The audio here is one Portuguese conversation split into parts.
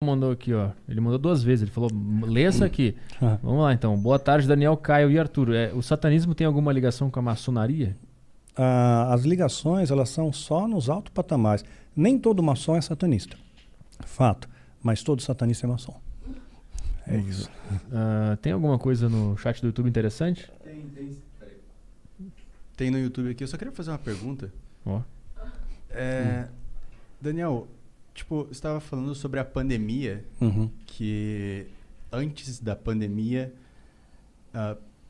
mandou aqui, ó. Ele mandou 2 vezes. Ele falou, lê essa aqui. Vamos lá, então. Boa tarde, Daniel, Caio e Arthur. O satanismo tem alguma ligação com a maçonaria? As ligações, elas são só nos altos patamares. Nem todo maçom é satanista. Fato. Mas todo satanista é maçom. É isso. Tem alguma coisa no chat do YouTube interessante? Tem no YouTube aqui. Eu só queria fazer uma pergunta. Ó. Daniel, tipo, você estava falando sobre a pandemia, que antes da pandemia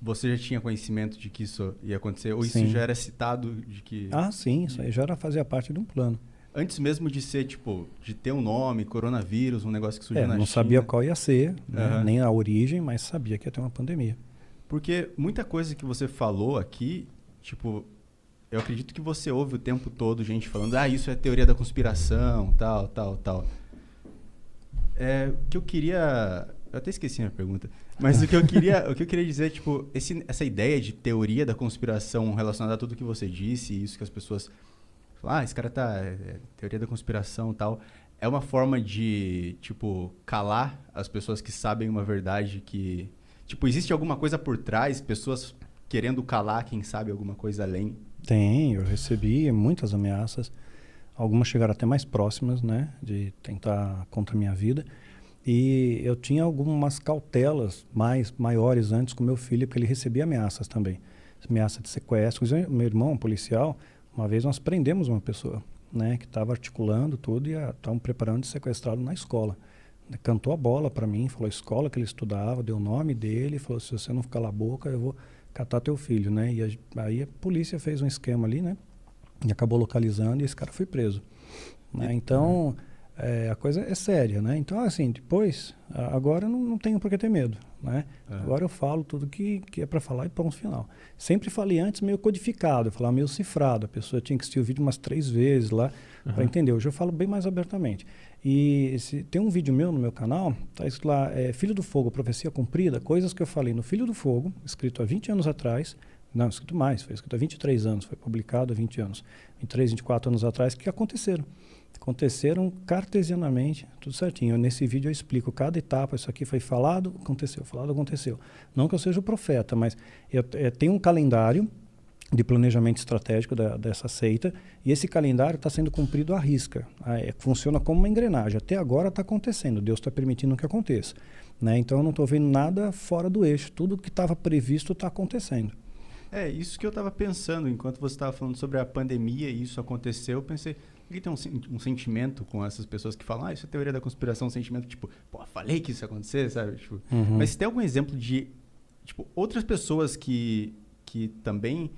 você já tinha conhecimento de que isso ia acontecer? Ou Sim. isso já era citado de que... Sim, isso aí já fazia parte de um plano. Antes mesmo de ser, tipo, de ter um nome, coronavírus, um negócio que surgiu na China. Não sabia qual ia ser, né? Nem a origem, mas sabia que ia ter uma pandemia. Porque muita coisa que você falou aqui, tipo, eu acredito que você ouve o tempo todo gente falando, isso é teoria da conspiração, tal. O que eu queria... Eu até esqueci a minha pergunta. Mas o que eu queria dizer, tipo, essa ideia de teoria da conspiração relacionada a tudo que você disse, e isso que as pessoas falam, esse cara teoria da conspiração e tal, é uma forma de, tipo, calar as pessoas que sabem uma verdade que... Tipo, existe alguma coisa por trás, pessoas querendo calar quem sabe alguma coisa além? Tem, eu recebi muitas ameaças, algumas chegaram até mais próximas, né, de tentar contra a minha vida, e eu tinha algumas cautelas maiores antes com meu filho, porque ele recebia ameaças também, ameaça de sequestro. Meu irmão, policial, uma vez nós prendemos uma pessoa, né, que estava articulando tudo e estavam preparando de sequestrá-lo na escola. Cantou a bola para mim, falou a escola que ele estudava, deu o nome dele, falou, se você não ficar lá a boca, eu vou catar teu filho, né? E aí a polícia fez um esquema ali, né? E acabou localizando e esse cara foi preso. Né? Então, a coisa é séria, né? Então, assim, depois, agora não tenho por que ter medo, né? Agora eu falo tudo que é para falar e ponto final. Sempre falei antes meio codificado, eu falava meio cifrado, a pessoa tinha que assistir o vídeo umas 3 vezes lá para entender. Hoje eu falo bem mais abertamente. E tem um vídeo meu no meu canal, tá escrito lá, Filho do Fogo, Profecia Cumprida, coisas que eu falei no Filho do Fogo, escrito há 20 anos atrás, não, escrito mais, foi escrito há 23 anos, foi publicado há 20 anos, 23, 24 anos atrás, que aconteceram. Aconteceram cartesianamente, tudo certinho. Nesse vídeo eu explico cada etapa, isso aqui foi falado, aconteceu. Não que eu seja o profeta, mas eu tenho um calendário de planejamento estratégico dessa seita, e esse calendário está sendo cumprido à risca. Funciona como uma engrenagem. Até agora está acontecendo, Deus está permitindo que aconteça. Né? Então eu não estou vendo nada fora do eixo. Tudo que estava previsto está acontecendo. Isso que eu estava pensando, enquanto você estava falando sobre a pandemia e isso aconteceu, eu pensei, que tem um sentimento com essas pessoas que falam, isso é teoria da conspiração, um sentimento tipo, falei que isso ia acontecer, sabe? Tipo, mas tem algum exemplo de, tipo, outras pessoas que também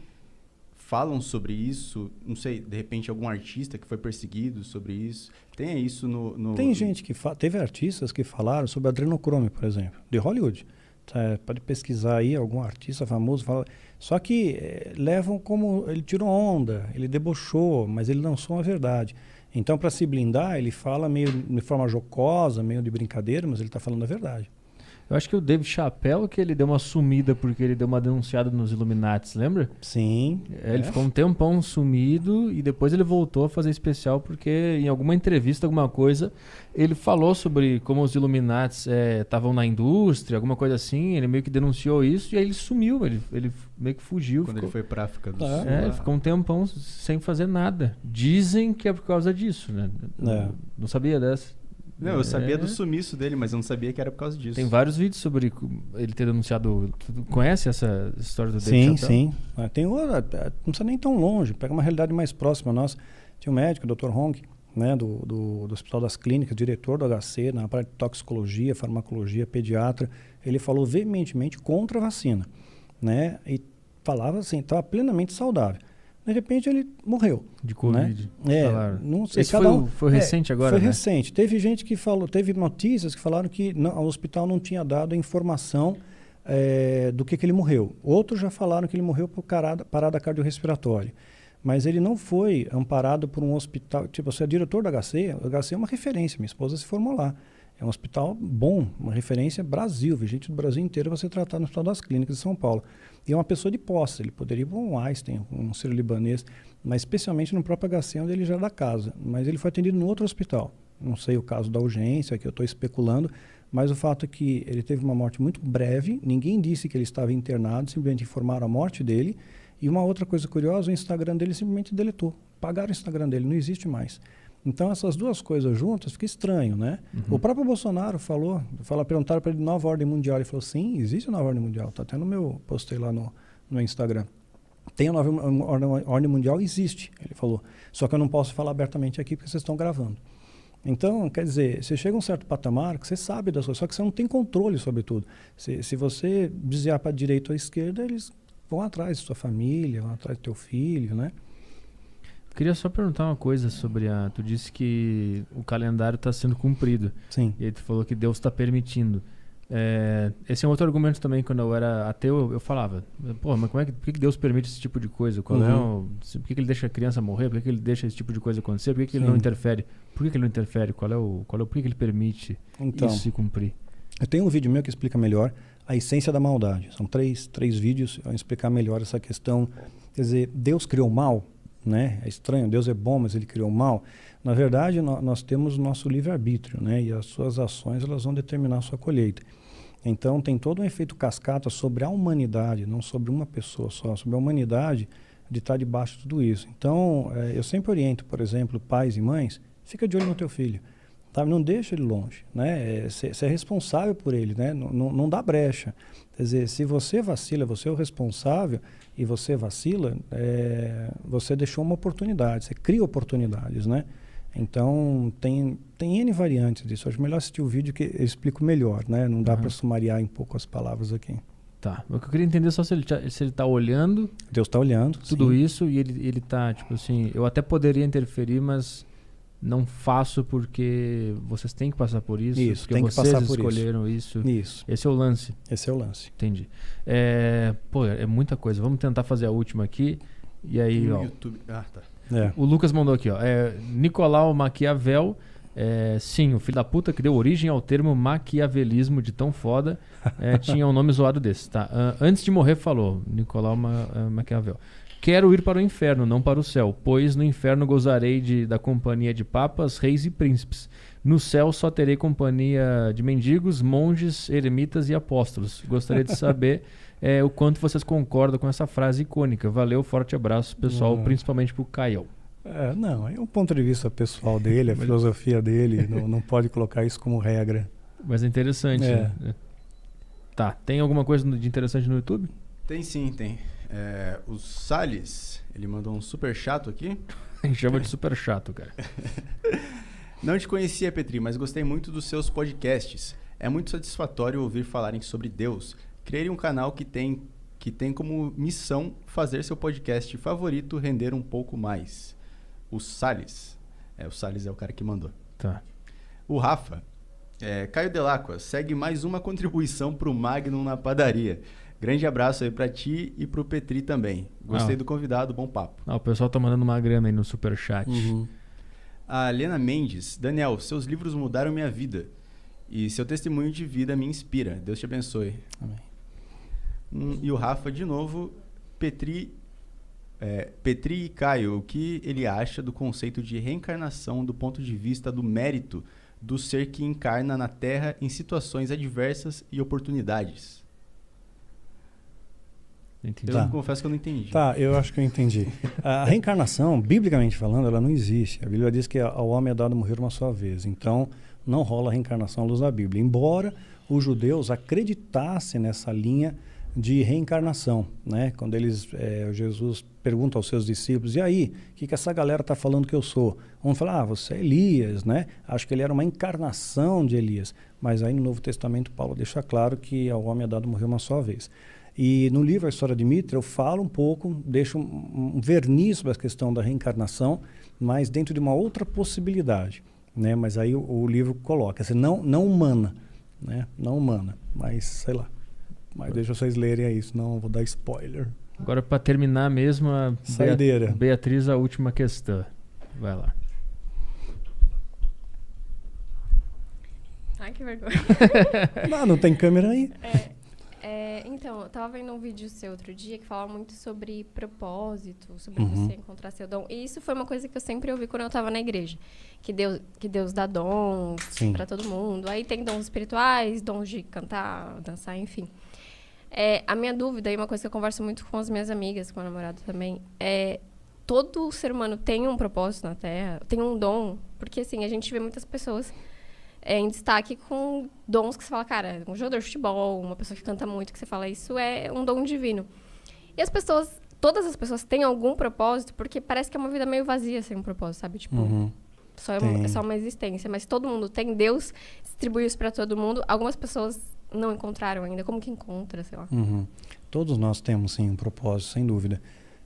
falam sobre isso, não sei, de repente algum artista que foi perseguido sobre isso, tem isso no... Tem gente que teve artistas que falaram sobre adrenocrome, por exemplo, de Hollywood. Pode pesquisar aí, algum artista famoso fala. Só que levam como ele tirou onda, ele debochou, mas ele lançou uma verdade. Então, para se blindar, ele fala meio de forma jocosa, meio de brincadeira, mas ele está falando a verdade. Eu acho que o Dave Chappelle, que ele deu uma sumida porque ele deu uma denunciada nos Illuminati, lembra? Sim. Ele ficou um tempão sumido e depois ele voltou a fazer especial porque em alguma entrevista, alguma coisa, ele falou sobre como os Illuminati estavam na indústria, alguma coisa assim, ele meio que denunciou isso e aí ele sumiu, ele meio que fugiu. Quando ele foi para África do Sul. Ele ficou um tempão sem fazer nada. Dizem que é por causa disso, né? Não sabia dessa. Não, eu sabia do sumiço dele, mas eu não sabia que era por causa disso. Tem vários vídeos sobre ele ter denunciado. Tu conhece essa história do Dave Chappelle? Sim. Tem outra, não precisa nem tão longe, pega uma realidade mais próxima nossa. Tinha um médico, o Dr. Hong, né, do Hospital das Clínicas, diretor do HC, na parte de toxicologia, farmacologia, pediatra. Ele falou veementemente contra a vacina, né? E falava assim, estava plenamente saudável. De repente ele morreu. De Covid. Né? Não sei. Esse foi recente agora, Foi né? recente. Teve gente que falou, teve notícias que falaram que o hospital não tinha dado a informação do que ele morreu. Outros já falaram que ele morreu por parada cardiorrespiratória. Mas ele não foi amparado por um hospital. Tipo, você é diretor da HC, o HC é uma referência, minha esposa se formou lá. É um hospital bom, uma referência Brasil, gente do Brasil inteiro você tratar no Hospital das Clínicas de São Paulo. E é uma pessoa de posse, ele poderia ir para um Einstein, um sírio-libanês, mas especialmente no próprio HC, onde ele já é da casa. Mas ele foi atendido no outro hospital, Não sei o caso da urgência, que eu estou especulando, mas o fato é que ele teve uma morte muito breve, ninguém disse que ele estava internado, simplesmente informaram a morte dele. E uma outra coisa curiosa, o Instagram dele simplesmente deletou. Pagaram o Instagram dele, não existe mais. Então, essas duas coisas juntas, fica estranho, né? O próprio Bolsonaro perguntaram para ele nova ordem mundial. Ele falou, sim, existe a nova ordem mundial. Está até no meu, postei lá no Instagram. Tem a nova ordem mundial, existe, ele falou. Só que eu não posso falar abertamente aqui porque vocês estão gravando. Então, quer dizer, você chega a um certo patamar que você sabe das coisas, só que você não tem controle sobre tudo. Se você desviar para a direita ou à esquerda, eles vão atrás de sua família, vão atrás do teu filho, né? Queria só perguntar uma coisa sobre tu disse que o calendário está sendo cumprido. Sim. E aí tu falou que Deus está permitindo. Esse é um outro argumento também. Quando eu era ateu, eu falava, pô, mas por que Deus permite esse tipo de coisa? Por que ele deixa a criança morrer? Por que ele deixa esse tipo de coisa acontecer? Por que ele não interfere? Por que ele não interfere? Por que ele permite isso se cumprir? Eu tenho um vídeo meu que explica melhor a essência da maldade. São três vídeos para explicar melhor essa questão. Quer dizer, Deus criou o mal, né? É estranho, Deus é bom, mas ele criou o mal. Na verdade, nós temos o nosso livre-arbítrio, né? E as suas ações elas vão determinar a sua colheita. Então, tem todo um efeito cascata sobre a humanidade, não sobre uma pessoa só, sobre a humanidade de estar debaixo de tudo isso. Então, eu sempre oriento, por exemplo, pais e mães, fica de olho no teu filho. Tá? Não deixa ele longe, né? Você é responsável por ele, né? Não dá brecha. Quer dizer, se você vacila, você é o responsável e você vacila, você deixou uma oportunidade, você cria oportunidades, né? Então, tem N variantes disso. Acho melhor assistir o vídeo que eu explico melhor, né? Não dá para sumariar em poucas palavras aqui. Tá. O que eu queria entender é só se ele tá olhando... Deus está olhando, tudo sim. isso e ele tá, tipo assim... Eu até poderia interferir, mas não faço porque vocês têm que passar por isso. Isso, porque tem que vocês passar por escolheram isso. Isso. Esse é o lance. Esse é o lance. Entendi. Pô, é muita coisa. Vamos tentar fazer a última aqui. E aí, No ó... YouTube... Ah, tá. O Lucas mandou aqui, ó. Nicolau Maquiavel, sim, o filho da puta que deu origem ao termo maquiavelismo de tão foda, tinha um nome zoado desse, tá? Antes de morrer falou, Nicolau Maquiavel. Quero ir para o inferno, não para o céu, pois no inferno gozarei da companhia de papas, reis e príncipes. No céu só terei companhia de mendigos, monges, eremitas e apóstolos. Gostaria de saber o quanto vocês concordam com essa frase icônica. Valeu, forte abraço, pessoal, principalmente pro Caio. Não, é um ponto de vista pessoal dele, a filosofia dele, não pode colocar isso como regra. Mas é interessante. Né? Tá, tem alguma coisa de interessante no YouTube? Tem sim, tem. O Salles, ele mandou um super chato aqui. Chama de super chato, cara. Não te conhecia, Petri, mas gostei muito dos seus podcasts. É muito satisfatório ouvir falarem sobre Deus. Criei um canal que tem como missão fazer seu podcast favorito render um pouco mais. O Salles. O Salles é o cara que mandou. Tá. O Rafa. Caio Delacqua, segue mais uma contribuição pro Magnum na padaria. Grande abraço aí pra ti e pro Petri também. Gostei do convidado, bom papo. O pessoal tá mandando uma grana aí no superchat. A Helena Mendes. Daniel, seus livros mudaram minha vida. E seu testemunho de vida me inspira. Deus te abençoe. Amém. E o Rafa, de novo. Petri e Caio, o que ele acha do conceito de reencarnação do ponto de vista do mérito do ser que encarna na Terra em situações adversas e oportunidades? Entendi. Eu confesso que eu não entendi. Tá, eu acho que eu entendi. A reencarnação, biblicamente falando, ela não existe. A Bíblia diz que ao homem é dado morrer uma só vez. Então, não rola reencarnação à luz da Bíblia. Embora os judeus acreditassem nessa linha de reencarnação, né? Quando Jesus pergunta aos seus discípulos, e aí, o que essa galera está falando que eu sou? Um fala, você é Elias, né? Acho que ele era uma encarnação de Elias. Mas aí no Novo Testamento, Paulo deixa claro que ao homem é dado morrer uma só vez. E no livro A História de Mitra, eu falo um pouco, deixo um verniz sobre a questão da reencarnação, mas dentro de uma outra possibilidade, né? Mas aí o livro coloca, assim, não humana, né? Não humana, mas sei lá. Mas deixa vocês lerem aí, senão vou dar spoiler. Agora, para terminar mesmo, Saideira. Beatriz, a última questão. Vai lá. Ai, que vergonha. Não tem câmera aí? Então, eu tava vendo um vídeo seu outro dia que falava muito sobre propósito, sobre Uhum. você encontrar seu dom. E isso foi uma coisa que eu sempre ouvi quando eu tava na igreja. Que Deus dá dons Sim. pra todo mundo. Aí tem dons espirituais, dons de cantar, dançar, enfim. A minha dúvida, e uma coisa que eu converso muito com as minhas amigas, com o meu namorado também, todo ser humano tem um propósito na Terra, tem um dom. Porque, assim, a gente vê muitas pessoas em destaque com dons que você fala, cara, um jogador de futebol, uma pessoa que canta muito, que você fala, isso é um dom divino. E todas as pessoas têm algum propósito, porque parece que é uma vida meio vazia sem um propósito, sabe? Tipo, Uhum. é só uma existência. Mas todo mundo tem, Deus distribui isso pra todo mundo. Algumas pessoas não encontraram ainda. Como que encontra, sei lá? Uhum. Todos nós temos, sim, um propósito, sem dúvida.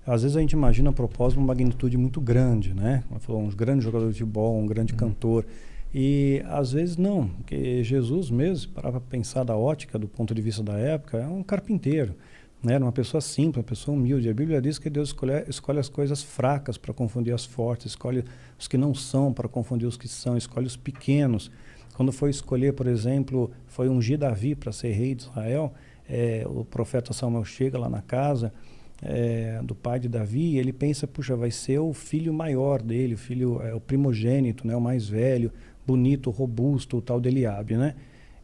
Às vezes a gente imagina propósito uma magnitude muito grande, né? Como falou, um grande jogador de futebol, um grande cantor. E às vezes não, porque Jesus mesmo, para pensar da ótica, do ponto de vista da época, é um carpinteiro, né? Era uma pessoa simples, uma pessoa humilde. A Bíblia diz que Deus escolhe as coisas fracas para confundir as fortes, escolhe os que não são para confundir os que são, escolhe os pequenos. Quando foi escolher, por exemplo, foi ungir Davi para ser rei de Israel, o profeta Samuel chega lá na casa do pai de Davi, e ele pensa, puxa, vai ser o filho maior dele, o primogênito, né, o mais velho, bonito, robusto, o tal de Eliabe, né?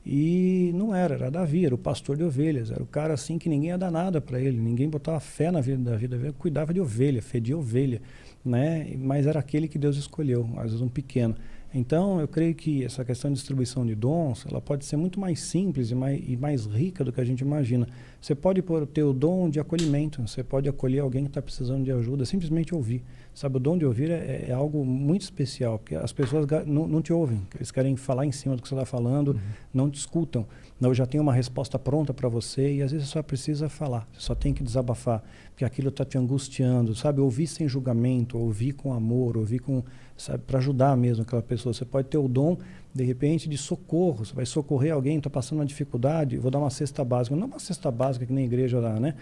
E não era Davi, era o pastor de ovelhas, era o cara assim que ninguém ia dar nada para ele, ninguém botava fé na vida de Davi, Davi cuidava de ovelha, fedia ovelha, né? Mas era aquele que Deus escolheu, às vezes um pequeno. Então, eu creio que essa questão de distribuição de dons, ela pode ser muito mais simples e mais rica do que a gente imagina. Você pode ter o dom de acolhimento, você pode acolher alguém que está precisando de ajuda, simplesmente ouvir. Sabe, o dom de ouvir é algo muito especial, porque as pessoas não te ouvem, eles querem falar em cima do que você está falando, não te escutam. Não, já tem uma resposta pronta para você e às vezes você só precisa falar, você só tem que desabafar, porque aquilo está te angustiando, sabe? Ouvir sem julgamento, ouvir com amor, ouvir para ajudar mesmo aquela pessoa. Você pode ter o dom, de repente, de socorro, você vai socorrer alguém, está passando uma dificuldade, vou dar uma cesta básica, não uma cesta básica que nem a igreja dá, né?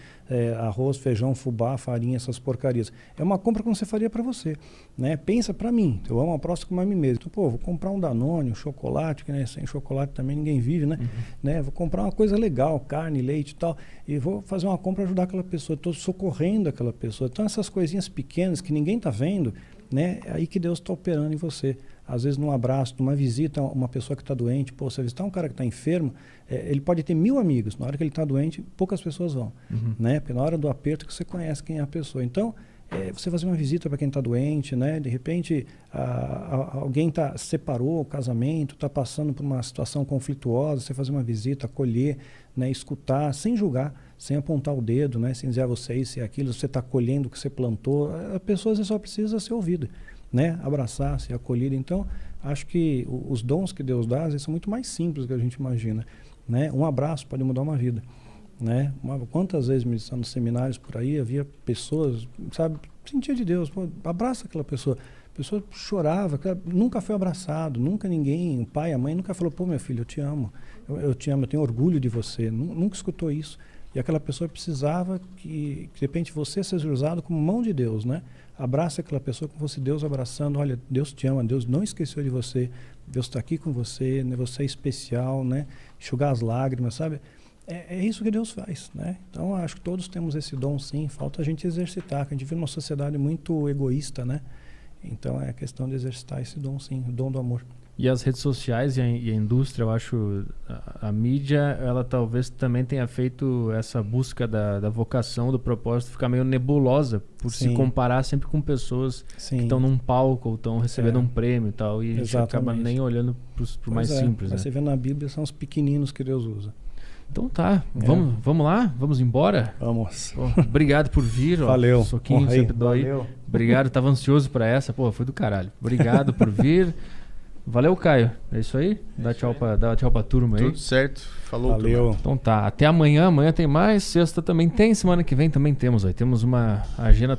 Arroz, feijão, fubá, farinha, essas porcarias. É uma compra como você faria para você, né? Pensa para mim, eu amo a próxima como a mim mesmo. Então, vou comprar um Danone, um chocolate, que né, sem chocolate também ninguém vive, né? Vou comprar uma coisa legal, carne, leite e tal, e vou fazer uma compra para ajudar aquela pessoa, estou socorrendo aquela pessoa. Então, essas coisinhas pequenas que ninguém está vendo, né? É aí que Deus está operando em você. Às vezes, num abraço, numa visita a uma pessoa que está doente, você visitar um cara que está enfermo, ele pode ter 1000 amigos. Na hora que ele está doente, poucas pessoas vão, né? Porque na hora do aperto que você conhece quem é a pessoa. Então, você fazer uma visita para quem está doente, né? De repente, alguém separou o casamento, está passando por uma situação conflituosa, você fazer uma visita, acolher, né? Escutar, sem julgar, sem apontar o dedo, né? Sem dizer você é isso e aquilo, você está colhendo o que você plantou. A pessoa só precisa ser ouvida, né? Abraçar, ser acolhida. Então, acho que os dons que Deus dá, eles são muito mais simples do que a gente imagina, né? Um abraço pode mudar uma vida, né? Quantas vezes ministrando nos seminários por aí, havia pessoas, sabe, sentia de Deus, abraça aquela pessoa. A pessoa chorava, nunca foi abraçado, nunca ninguém, o pai, a mãe, nunca falou, meu filho, eu te amo, eu te amo, eu tenho orgulho de você, nunca escutou isso. E aquela pessoa precisava que de repente você seja usado como mão de Deus, né? Abraça aquela pessoa como fosse Deus abraçando, olha, Deus te ama, Deus não esqueceu de você, Deus está aqui com você, né? Você é especial, né? Enxugar as lágrimas, sabe? É isso que Deus faz, né? Então, acho que todos temos esse dom, sim. Falta a gente exercitar, que a gente vive numa sociedade muito egoísta, né? Então, é questão de exercitar esse dom, sim, o dom do amor. E as redes sociais e a indústria, eu acho, a mídia, ela talvez também tenha feito essa busca da vocação, do propósito, ficar meio nebulosa, por se comparar sempre com pessoas que estão num palco ou estão recebendo um prêmio e tal, e a gente acaba nem olhando pro mais simples. Mas né? você vê na Bíblia, são os pequeninos que Deus usa. Então tá, vamos lá? Vamos embora? Vamos. Obrigado por vir. Valeu. Soquinho sempre dói. Valeu. Obrigado, tava ansioso pra essa. Foi do caralho. Obrigado por vir. Valeu, Caio. É isso aí? Dá tchau pra turma aí. Tudo certo. Falou. Valeu. Turma. Então tá, até amanhã. Amanhã tem mais. Sexta também tem. Semana que vem também temos. Aí temos uma agenda